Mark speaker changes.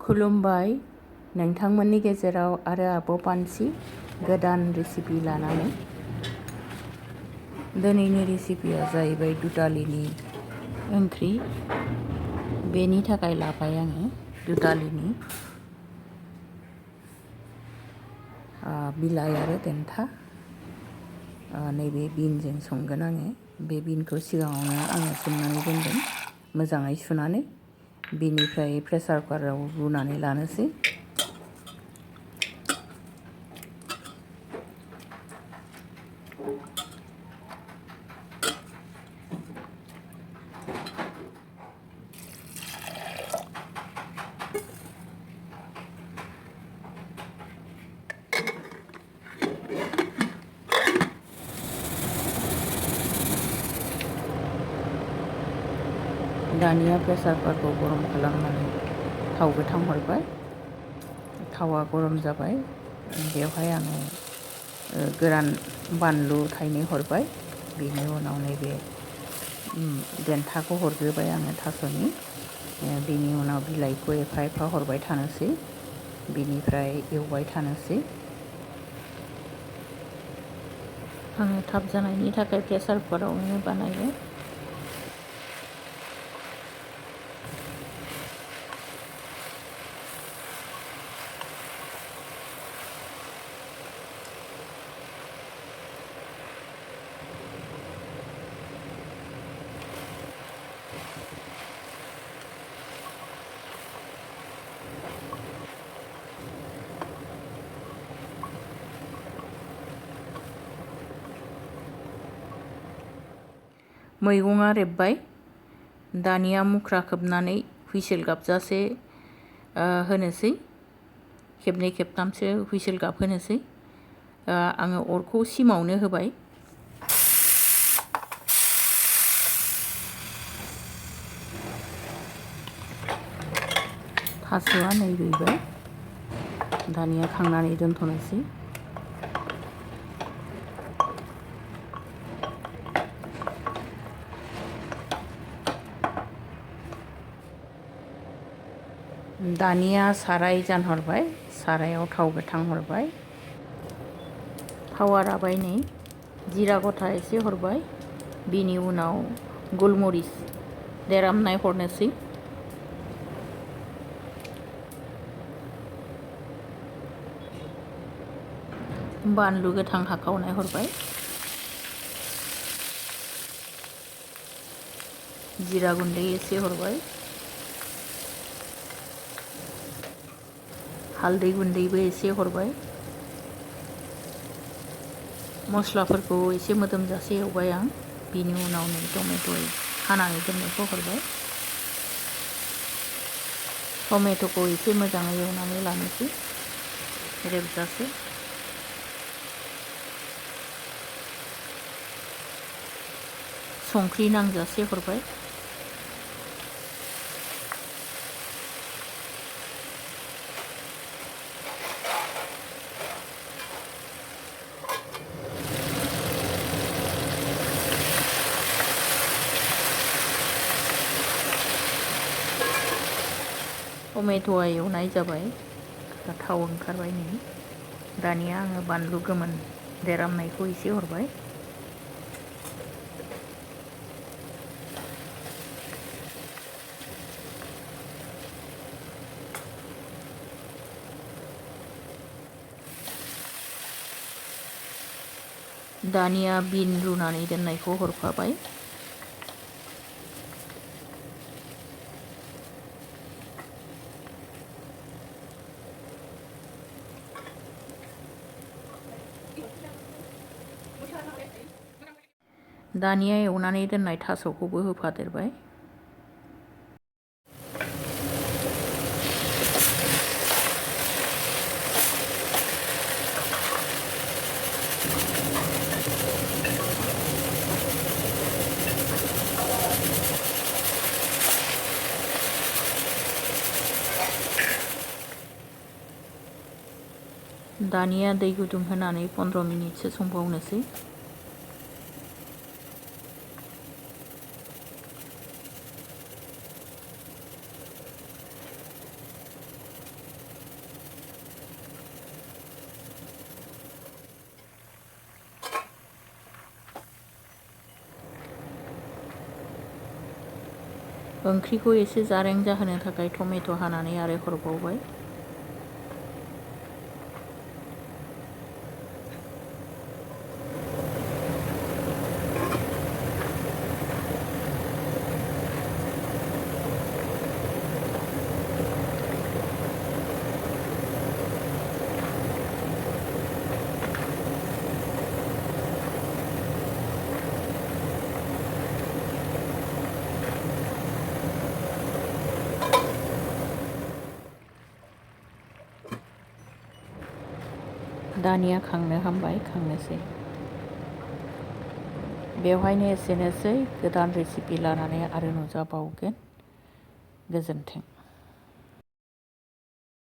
Speaker 1: खुलुमबाय नोंथांमोननि गेजेराव आरो आब' पान्सि गोदान रेसिपि लानानै। दिनैनि रेसिपिया जाहैबाय दुदालिनि ओंख्रि। बेनि थाखाय लाबाय आङो दुदालिनि बिलाइ आरो देन्था। नैबे बिनजों संगोन आङो। बे बिनखौ सिगाङावनो आङो सोमनानै दोनदों मोजाङै सुनानै। बिनिफ्राय प्रेसार कुकाराव रुनानै लानोसै। दानिया प्रेसार कुकारखौ गरम खालामनानै थाव गोथां हरबाय। थावा गरम जाबाय। बेवहाय आङो गोरान बानलु थाइनै हरबाय। बेनि उनाव नैबे देन्थाखौ हरग्रोबाय आङो थास'नि। बेनि उनाव बिलाइखौ एफा एफा हरबाय थानोसै। बेनिफ्राय एवबाय थानोसै। आङो थाब जानायनि थाखाय प्रेसार कुकारावनो बानायो। मैगङा रेबबाय। दानिया मुख्रा खोबनानै हुइसेल गाबजासे होनोसै। खेबनै खेबथामसो हुइसेल गाबहोनोसै। आङो अरखौ सिमावनो होबाय। थास'आ नै रुइबाय। दानिया खांनानै दोनथ'नोसै। दानिया साराय जानहरबाय। सारायाव थाव गोथां हरबाय। थावा राबाय नै। जिरा गथा एसे हरबाय। बेनि उनाव गलमरिस देरामनाय हरनोसै। बानलु गोथां हाखावनाय हरबाय। जिरा गुन्दै एसे हरबाय। हालदै गुन्दैबो एसे हरबाय। मस्लाफोरखौ एसे मोदोमजासे एवबाय आं। बिनि उनाव नै टमेट' हानानै दोननायखौ हरबाय। टमेट'खौ एसे मोजाङै एवनानै लानोसै रेबजासे। संख्रि नांजासे हरबाय। टमेट'आ एवनाय जाबाय। थाव ओंखारबाय नै। दानिया आङो बानलु गोमोन देरामनायखौ एसे हरबाय। दानिया बिन रुनानै दोननायखौ हरफाबाय। दानिया एवनानै दोननाय थास'खौबो होफादेरबाय। दानिया दै गुदुं होनानै 15 मिनिटसो संबावनोसै। ओंख्रिखौ एसे जारें जाहोनो थाखाय टमेट' हानानै आरो हरबावबाय। दानिया खांनो हामबाय, खांनोसै। बेवहायनो एसेनोसै, गोदान रेसिपि लानानै आरो नुजाबावगोन। गोजोन्थों।